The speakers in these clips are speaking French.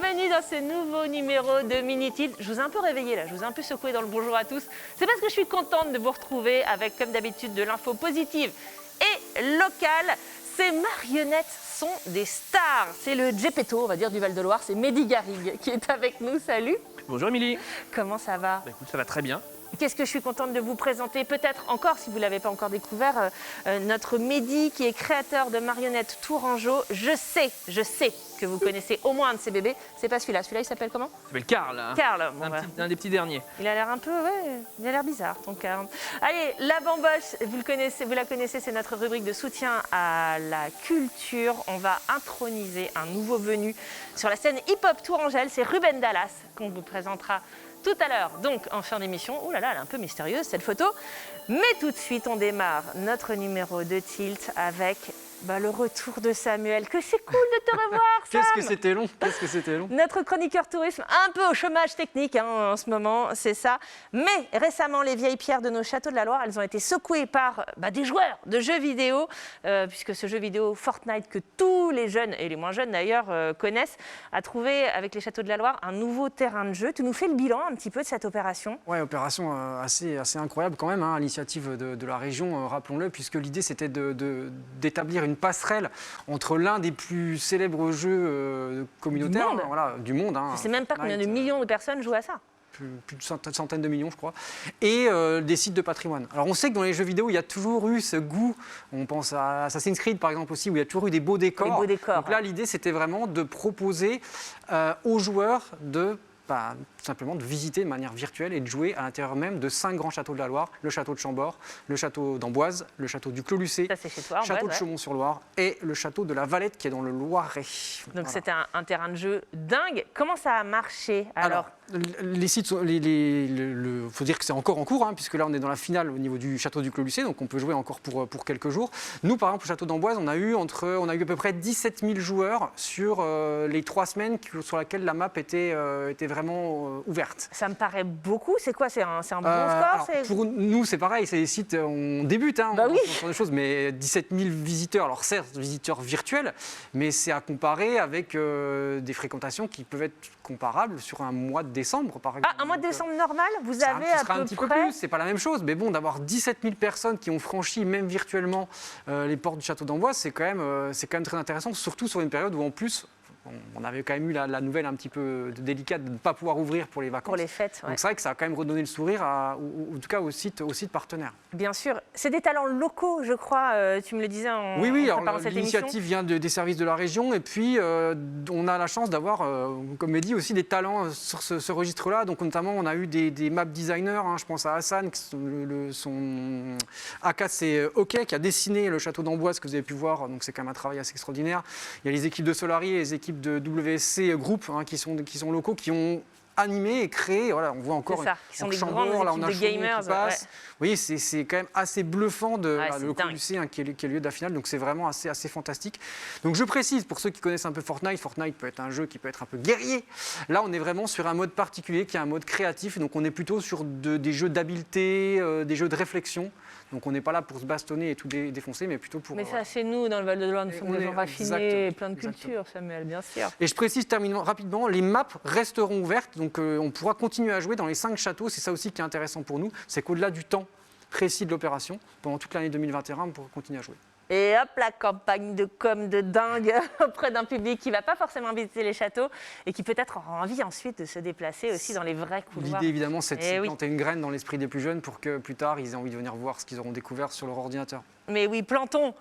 bienvenue dans ce nouveau numéro de Mini Tilt. Je vous ai un peu réveillé là, je vous ai un peu secoué dans le bonjour à tous. C'est parce que je suis contente de vous retrouver avec, comme d'habitude, de l'info positive et locale. Ces marionnettes sont des stars. C'est le Geppetto, on va dire, du Val-de-Loire. C'est Mehdi Garrigue qui est avec nous. Salut. Bonjour Émilie. Comment ça va? Écoute, ça va très bien. Qu'est-ce que je suis contente de vous présenter, peut-être encore, si vous ne l'avez pas encore découvert, notre Mehdi qui est créateur de marionnettes Tourangeau. Je sais que vous connaissez au moins un de ces bébés. C'est pas celui-là. Celui-là, il s'appelle comment? Il s'appelle Karl. Hein. Karl. Bon, Un des petits derniers. Il a l'air un peu, ouais, il a l'air bizarre, ton Karl. Allez, la bamboche, vous la connaissez, c'est notre rubrique de soutien à la culture. On va introniser un nouveau venu sur la scène hip-hop tourangelle. C'est Ruben Dallas qu'on vous présentera tout à l'heure, donc en fin d'émission. Ouh là là, elle est un peu mystérieuse cette photo. Mais tout de suite, on démarre notre numéro de Tilt avec le retour de Samuel. Que c'est cool de te revoir, Sam. Qu'est-ce que c'était long, qu'est-ce que c'était long. Notre chroniqueur tourisme, un peu au chômage technique en ce moment, c'est ça. Mais récemment, les vieilles pierres de nos châteaux de la Loire, elles ont été secouées par des joueurs de jeux vidéo, puisque ce jeu vidéo Fortnite que tous les jeunes, et les moins jeunes d'ailleurs, connaissent, a trouvé avec les châteaux de la Loire un nouveau terrain de jeu. Tu nous fais le bilan un petit peu de cette opération? Ouais, opération assez incroyable quand même, hein, à l'initiative de la région, rappelons-le, puisque l'idée c'était d'établir une passerelle entre l'un des plus célèbres jeux communautaires du monde. Hein, je ne sais même pas combien de millions de personnes jouent à ça. Plus de centaines de millions, je crois, et des sites de patrimoine. Alors on sait que dans les jeux vidéo, il y a toujours eu ce goût, on pense à Assassin's Creed par exemple aussi, où il y a toujours eu des beaux décors. Les beaux décors. Donc là, l'idée c'était vraiment de proposer aux joueurs tout simplement de visiter de manière virtuelle et de jouer à l'intérieur même de 5 grands châteaux de la Loire, le château de Chambord, le château d'Amboise, le château du Clos-Lucé, le château de Chaumont-sur-Loire et le château de la Valette qui est dans le Loiret. Donc c'était un terrain de jeu dingue. Comment ça a marché alors? Les sites, faut dire que c'est encore en cours, hein, puisque là on est dans la finale au niveau du château du Clos-Lucé, donc on peut jouer encore pour quelques jours. Nous par exemple au château d'Amboise, on a eu à peu près 17 000 joueurs sur les 3 semaines sur lesquelles la map était vraiment ouverte. Ça me paraît beaucoup. C'est quoi? C'est un bon score? Pour nous, c'est pareil. C'est des sites, on débute, hein, oui. on des choses, mais 17 000 visiteurs. Alors certes, visiteurs virtuels, mais c'est à comparer avec des fréquentations qui peuvent être comparables sur un mois de décembre, par exemple. Un mois de décembre normal, vous avez à peu un petit peu près plus. C'est pas la même chose, mais bon, d'avoir 17 000 personnes qui ont franchi, même virtuellement, les portes du château d'Amboise, c'est quand même très intéressant, surtout sur une période où en plus on avait quand même eu la nouvelle un petit peu délicate de ne pas pouvoir ouvrir pour les vacances. Pour les fêtes, ouais. Donc c'est vrai que ça a quand même redonné le sourire, en tout cas aux sites partenaires. Bien sûr. C'est des talents locaux, je crois, tu me le disais en préparant cette émission. L'initiative vient des services de la région et puis on a la chance d'avoir, comme Mehdi, aussi des talents sur ce registre-là. Donc notamment, on a eu des map designers, hein, je pense à Hassan, son AK c'est OK, qui a dessiné le château d'Amboise que vous avez pu voir, donc c'est quand même un travail assez extraordinaire. Il y a les équipes de Solari et les équipes de WSC Group, hein, qui sont locaux, qui ont animé et créé. Voilà, on voit encore qui sont des Chambord, grandes équipes de gamers. Ouais. Oui, c'est quand même assez bluffant le Clos-Lucé, hein, qui est le lieu de la finale. Donc c'est vraiment assez fantastique. Donc je précise, pour ceux qui connaissent un peu Fortnite peut être un jeu qui peut être un peu guerrier. Là, on est vraiment sur un mode particulier qui est un mode créatif. Donc on est plutôt sur des jeux d'habileté, des jeux de réflexion. Donc on n'est pas là pour se bastonner et tout défoncer, mais plutôt pour... Mais ça, c'est nous, dans le Val-de-Loire, nous sommes des gens raffinés, plein de culture, Samuel, bien sûr. Et je précise, terminons rapidement, les maps resteront ouvertes, donc on pourra continuer à jouer dans les 5 châteaux. C'est ça aussi qui est intéressant pour nous, c'est qu'au-delà du temps précis de l'opération, pendant toute l'année 2021, on pourra continuer à jouer. Et hop, la campagne de com de dingue auprès d'un public qui ne va pas forcément visiter les châteaux et qui peut-être aura envie ensuite de se déplacer aussi dans les vrais couloirs. L'idée, évidemment, c'est de planter une graine dans l'esprit des plus jeunes pour que plus tard, ils aient envie de venir voir ce qu'ils auront découvert sur leur ordinateur. Mais oui, plantons.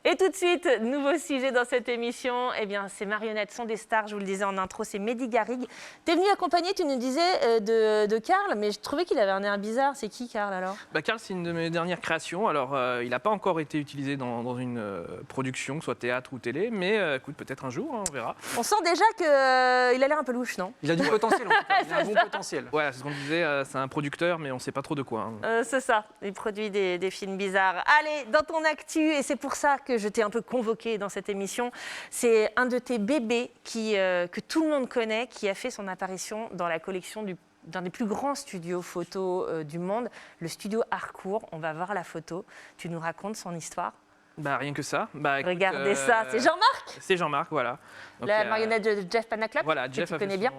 Et tout de suite, nouveau sujet dans cette émission. Eh bien, ces marionnettes sont des stars, je vous le disais en intro, c'est Mehdi Garrigue. T'es venu accompagner, tu nous disais, de Karl, mais je trouvais qu'il avait un air bizarre. C'est qui, Karl, alors? Karl, c'est une de mes dernières créations. Alors, il n'a pas encore été utilisé dans une production, que ce soit théâtre ou télé, mais écoute, peut-être un jour, hein, on verra. On sent déjà qu'il a l'air un peu louche, non? Il a du potentiel, en tout cas. Il a un bon potentiel. Ouais, c'est ce qu'on disait, c'est un producteur, mais on ne sait pas trop de quoi. Hein. C'est ça, il produit des films bizarres. Allez, dans ton actu, et c'est pour ça que je t'ai un peu convoqué dans cette émission, c'est un de tes bébés que tout le monde connaît, qui a fait son apparition dans la collection d'un des plus grands studios photo du monde, le studio Harcourt. On va voir la photo. Tu nous racontes son histoire? Bah, rien que ça. Bah, écoute, Regardez ça, c'est Jean-Marc, C'est Jean-Marc, voilà. Donc, la marionnette de Jeff Panaclock, voilà, que Jeff tu a, connais bien.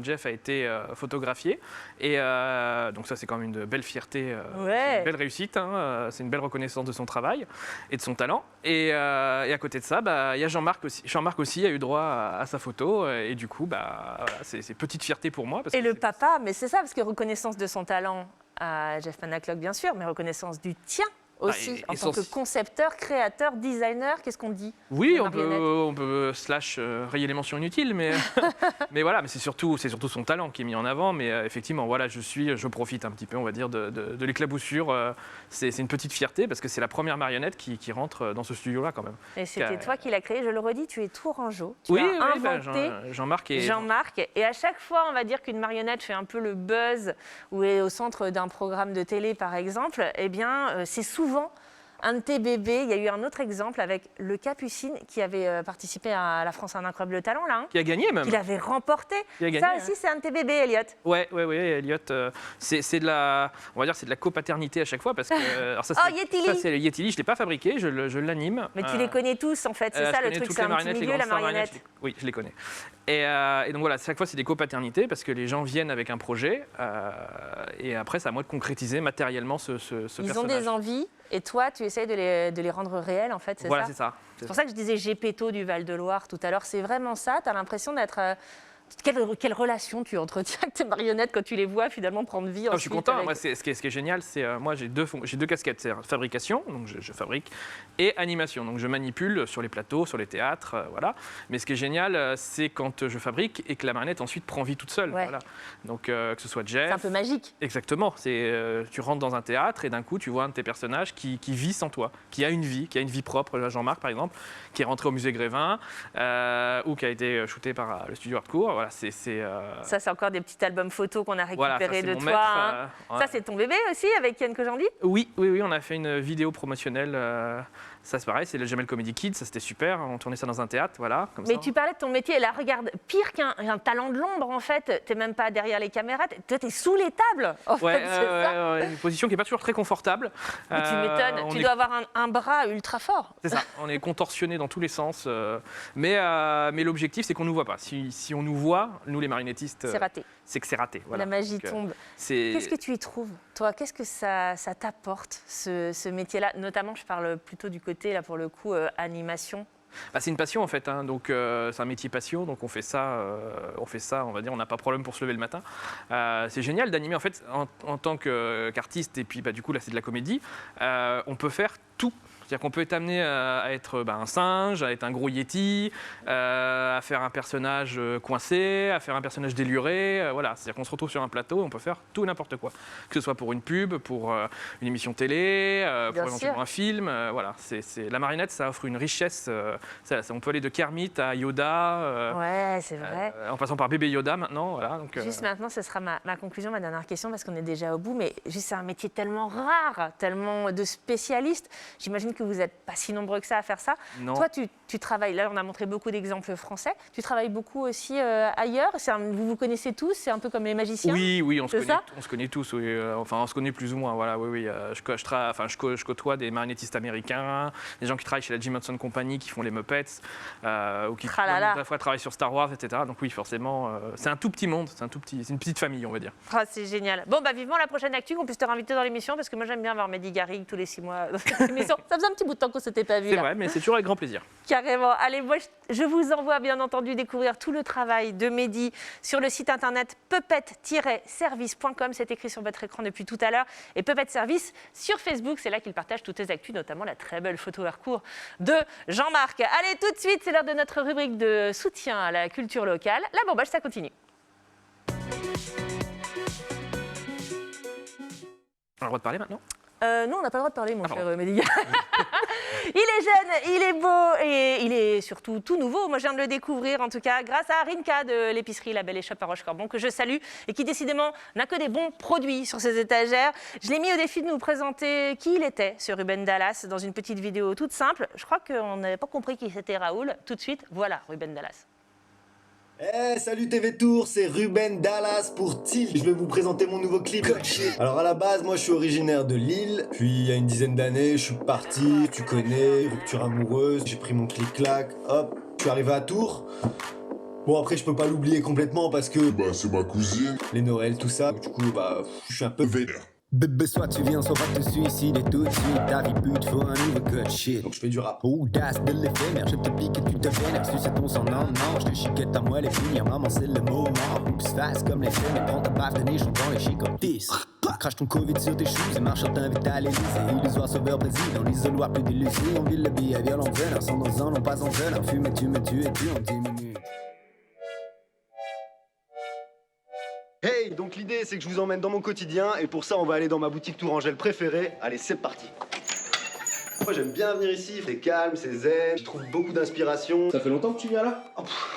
Jeff a été photographié. Et donc ça, c'est quand même une belle fierté, Ouais. une belle réussite. Hein, c'est une belle reconnaissance de son travail et de son talent. Et à côté de ça, bah, il y a Jean-Marc aussi. Jean-Marc aussi a eu droit à sa photo. Et du coup, bah, voilà, c'est petite fierté pour moi. Parce Et que le c'est- papa, mais c'est ça, parce que reconnaissance de son talent à Jeff Panaclock, bien sûr, mais reconnaissance du tien aussi, et en tant que son- concepteur, créateur, designer, qu'est-ce qu'on dit? Oui, La on peut, marionnette. on peut slash rayer les mentions inutiles, mais, mais voilà, mais c'est surtout son talent qui est mis en avant. Mais effectivement, voilà, je profite un petit peu, on va dire, de l'éclaboussure. C'est une petite fierté parce que c'est la première marionnette qui rentre dans ce studio-là quand même. Et c'était Car- toi qui l'as créé, je le redis, tu es tourangeau. Tu Oui, as oui, bah, inventé Jean-Marc et Jean-Marc. Et à chaque fois, on va dire qu'une marionnette fait un peu le buzz ou est au centre d'un programme de télé, par exemple, eh bien, c'est souvent un de tes bébés. Il y a eu un autre exemple avec le Capucine qui avait participé à La France a un incroyable talent, là, hein, qui a gagné même. qu'il avait remporté. Qui a gagné, Ça ouais. aussi, c'est un de tes bébés, Elliot. Ouais, Elliot, c'est de la, on va dire, c'est de la copaternité à chaque fois parce que alors ça, Oh, c'est- Yetili. ça, c'est le Yetili, je l'ai pas fabriqué, je l'anime. Mais tu les connais tous, en fait. C'est ça je le connais truc, toutes c'est les un petit marionnettes, les milieu, la grandes stars marionnette. marionnettes, oui, je les connais. Et donc voilà, chaque fois c'est des copaternités parce que les gens viennent avec un projet et après c'est à moi de concrétiser matériellement ce Ils ont personnage. des envies et toi, tu essayes de les rendre réelles, en fait, c'est Voilà, ça? c'est ça. C'est pour ça que je disais Gepetto du Val-de-Loire tout à l'heure. C'est vraiment ça. Tu as l'impression d'être. Quelle relation tu entretiens avec tes marionnettes quand tu les vois finalement prendre vie Ah, je ensuite suis content. avec- Moi, ce qui est génial, c'est moi j'ai deux casquettes, c'est fabrication, donc je fabrique, et animation, donc je manipule sur les plateaux, sur les théâtres, voilà. Mais ce qui est génial, c'est quand je fabrique et que la marionnette ensuite prend vie toute seule. Ouais. Voilà. Donc que ce soit Jeff. C'est un peu magique. Exactement. Tu rentres dans un théâtre et d'un coup, tu vois un de tes personnages qui vit sans toi, qui a une vie propre. Là, Jean-Marc, par exemple, qui est rentré au musée Grévin ou qui a été shooté par le studio Hardcore. Voilà, Ça, c'est encore des petits albums photos qu'on a voilà, récupérés ça, de c'est mon toi. maître, Hein. ouais. Ça, c'est ton bébé aussi avec Ken Kojandi? Oui, on a fait une vidéo promotionnelle. Ça, c'est pareil, c'est le Jamel Comedy Kids. Ça, c'était super. On tournait ça dans un théâtre, voilà. Comme Mais ça. tu parlais de ton métier. Et là, regarde, pire qu'un talent de l'ombre, en fait. Tu n'es même pas derrière les caméras. Toi, tu es sous les tables. En Ouais, fait, c'est ça. une position qui n'est pas toujours très confortable. Mais tu m'étonnes. On Tu est- dois avoir un bras ultra fort. C'est ça, on est contorsionné dans tous les sens. Mais l'objectif, c'est qu'on ne nous voit pas. Si on nous voit, nous les marionnettistes, C'est raté. c'est que c'est raté. Voilà. La magie Donc, tombe. c'est- Qu'est-ce que tu y trouves, toi? Qu'est-ce que ça t'apporte, ce métier-là? Notamment, je parle plutôt du côté, là, pour le coup, animation. Bah, c'est une passion en fait, hein. Donc c'est un métier passion, donc on fait ça, on va dire, on n'a pas de problème pour se lever le matin. C'est génial d'animer en fait en tant qu'artiste et puis bah, du coup là c'est de la comédie, on peut faire tout. C'est-à-dire qu'on peut être amené à être un singe, à être un gros yéti, à faire un personnage coincé, à faire un personnage déluré. Voilà, c'est-à-dire qu'on se retrouve sur un plateau et on peut faire tout et n'importe quoi. Que ce soit pour une pub, pour une émission télé, Bien pour éventuellement sûr. un film. Voilà, la marionnette, ça offre une richesse. On peut aller de Kermit à Yoda, Ouais, c'est vrai. en passant par bébé Yoda maintenant. Voilà, donc, Juste maintenant, ce sera ma conclusion, ma dernière question, parce qu'on est déjà au bout. Mais juste, c'est un métier tellement rare, tellement de spécialistes. J'imagine que vous n'êtes pas si nombreux que ça à faire ça. non. Toi, tu travailles, là, on a montré beaucoup d'exemples français. Tu travailles beaucoup aussi ailleurs. Vous vous connaissez tous, c'est un peu comme les magiciens. Oui, on C'est ça se connaît tous. Oui, enfin, on se connaît plus ou moins. Voilà, oui. Je côtoie des marionnettistes américains, des gens qui travaillent chez la Jim Henson Company, qui font les Muppets, ou qui Tralala. à la fois travaillent sur Star Wars, etc. Donc oui, forcément, c'est un tout petit monde, c'est une petite famille, on va dire. Ah, c'est génial. Bon, bah, vivement la prochaine actu, qu'on puisse te réinviter dans l'émission, parce que moi, j'aime bien voir Mehdi Garrigue tous les 6 mois dans cette émission. Ça faisait un petit bout de temps qu'on ne s'était pas vu. C'est là. vrai, mais c'est toujours avec grand plaisir. Carrément. Allez, moi, je vous envoie bien entendu découvrir tout le travail de Mehdi sur le site internet puppet-service.com. C'est écrit sur votre écran depuis tout à l'heure. Et Puppet Service sur Facebook, c'est là qu'il partage toutes les actus, notamment la très belle photo Harcourt de Jean-Marc. Allez, tout de suite, c'est l'heure de notre rubrique de soutien à la culture locale. La bamboche, ça continue. On a le droit de parler maintenant? Non, on n'a pas le droit de parler, mon Ah, cher pardon. Mehdi. Il est jeune, il est beau et il est surtout tout nouveau. Moi, je viens de le découvrir, en tout cas, grâce à Rinka de l'épicerie La Belle Échoppe à Rochecorbon, que je salue et qui, décidément, n'a que des bons produits sur ses étagères. Je l'ai mis au défi de nous présenter qui il était, ce Ruben Dallas, dans une petite vidéo toute simple. Je crois qu'on n'avait pas compris qui c'était Raoul. Tout de suite, voilà Ruben Dallas. Eh, salut TV Tour, c'est Ruben Dallas pour Tilt. Je vais vous présenter mon nouveau clip. Alors à la base, moi je suis originaire de Lille. Puis il y a une dizaine d'années, je suis parti, tu connais, rupture amoureuse. J'ai pris mon clic-clac, hop, je suis arrivé à Tours. Bon après je peux pas l'oublier complètement parce que Bah c'est ma cousine. les Noëls, tout ça. Du coup bah je suis un peu Vénère. Bébé, soit tu viens, soit va te suicider tout de suite. T'arrives plus, te faut un nouveau cut shit. donc je fais du rap. Audace de l'éphémère, je te pique et tu te vénères. Si c'est ton sang, non, non, je te chiquette à moi les filles. Maman, c'est le moment. Oups, face comme les films, et prends ta baffe de nichon dans les chics comme 10. Crache ton Covid sur tes shoes et marche, t'invite à l'Élysée. Illusoire sauveur président, l'isoloir plus d'illusion. On vit le billet, violent veneur, sans dans un, non pas en jeune. Fume et tu me tues et tu en 10 minutes. Hey, donc l'idée c'est que je vous emmène dans mon quotidien et pour ça on va aller dans ma boutique Tourangelle préférée. Allez, c'est parti. Moi j'aime bien venir ici, c'est calme, c'est zen, je trouve beaucoup d'inspiration. Ça fait longtemps que tu viens là?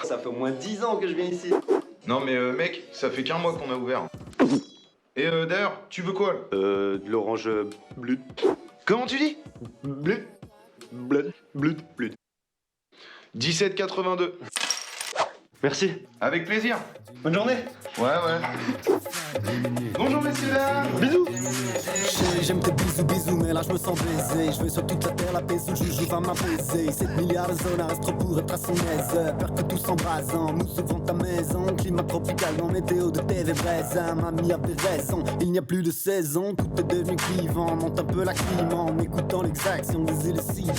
Ça fait au moins 10 ans que je viens ici. Non mais mec, ça fait qu'un mois qu'on a ouvert. Et d'ailleurs, tu veux quoi là? De l'orange bleu. Comment tu dis? Bleu. Bleu. 17,82. Merci. Avec plaisir. Bonne journée. Ouais. Bonjour messieurs dames. Bisous. J'aime tes bisous, mais là je me sens baisé. Je veux sur toute la terre la paix où Joujou va m'apaiser. 7 milliards de zones, reste trop pour être à son aise. Peur que tout s'embrase en nous devant ta maison. Climat tropical dans météo de TV Brésil. Mamie avait raison, il n'y a plus de saison. Tout est devenu clivant, monte un peu la clim en écoutant l'exaction des élucidants.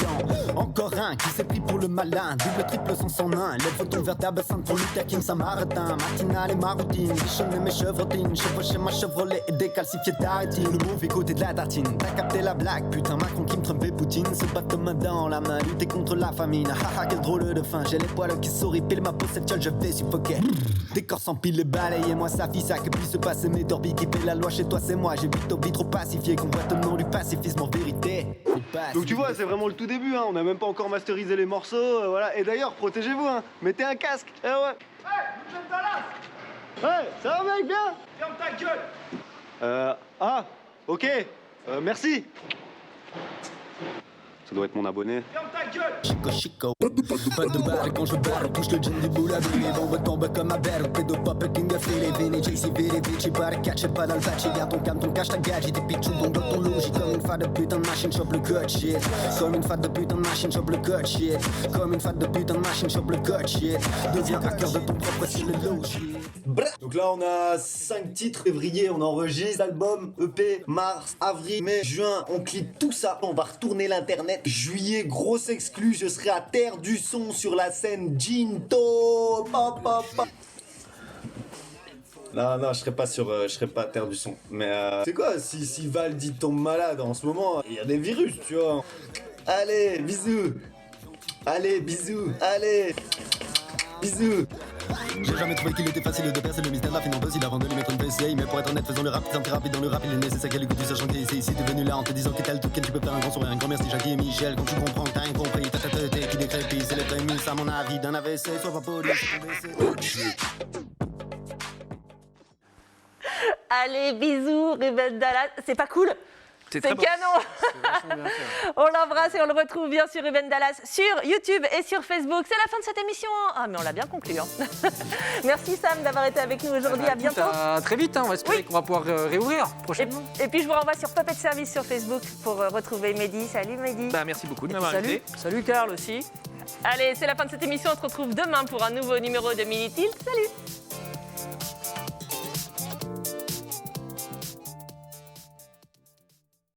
Encore un qui s'est pris pour le malin. Double, triple, sans nain. Lève ton verre d'absinthe pour Luther King, Samaritain. Matinale et ma routine, bichonne mes chevrotines. Chevaucher ma Chevrolet et décalcifier ta rétine. Le mauvais côté de la tartine, t'as capté la blague. Putain, Macron qui me Trump et Poutine se battent main dans la main, lutter contre la famine. Haha, quel drôle de fin. J'ai les poils qui sourient, pile ma peau, cette gueule, je vais suffoquer. Décor sans pile et balayer, moi ça fit ça que puisse se passer. Mes torbilles qui paient la loi chez toi, c'est moi. J'ai vite au trop pacifié, convoite au nom du pacifisme en vérité. Donc tu vois, c'est vraiment le tout début, hein. On n'a même pas encore masterisé les morceaux, voilà. Et d'ailleurs, protégez-vous, hein. Mettez un casque. Eh ouais. Ouais, ça va mec, bien. Ferme ta gueule. Ah, ok. Merci. Ça doit être mon abonné. Ferme ta gueule. Chico, pas de balle quand je barre, touche le gin du boule à billet. On retombe comme un verre, t'es de pop et king of Philly. Vini, JC, Viri, Vici, pas de catch, pas dans le patch. Garde ton calme, ton cash, ta gadget. T'es pitchou, ton bloc, ton logis. Comme une fade de putain de machine, chope le code shit. Comme une fade de putain de machine, chope le code shit. Comme une fade de putain de machine, chope le code shit. Deviens hacker de ton propre style de logis. Donc là, on a 5 titres. Février, on enregistre album, EP, mars, avril, mai, juin. On clip tout ça. On va retourner l'internet. Juillet, grosse exclue. Je serai à Terre du Son sur la scène Ginto. Non, je serai pas à Terre du Son. Mais c'est quoi si Valdi tombe malade en ce moment? Il y a des virus, tu vois. Allez, bisous. Allez. J'ai jamais trouvé qu'il était facile de percer le mystère de la finance possible avant de lui mettre une PC. Mais pour être honnête, faisons le rap, tant rapide dans le rap, il est nécessaire qu'elle écoute, sachant qu'il est ici devenu là en te disant qu'est-elle tout quel tu peux faire un grand sourire, un grand merci Jackie et Michel. Quand tu comprends que t'as incompris, t'es qui décrépit, c'est les prémices à mon avis d'un AVC, soit pas police. Allez, bisous, Ruben Dallas. C'est pas cool? C'est très bon. canon. C'est vachement bien fait. On l'embrasse et on le retrouve bien sûr, Ruben Dallas, sur YouTube et sur Facebook. C'est la fin de cette émission. Ah, mais on l'a bien conclu. Hein. Merci Sam d'avoir été avec nous aujourd'hui. À bientôt. À très vite, hein. On va espérer Oui. qu'on va pouvoir réouvrir prochainement. Et puis je vous renvoie sur Puppet Service sur Facebook pour retrouver Mehdi. Salut Mehdi. Bah, merci beaucoup de m'avoir Salut. invité. Salut Karl aussi. Allez, c'est la fin de cette émission. On se retrouve demain pour un nouveau numéro de Mini Tilt. Salut.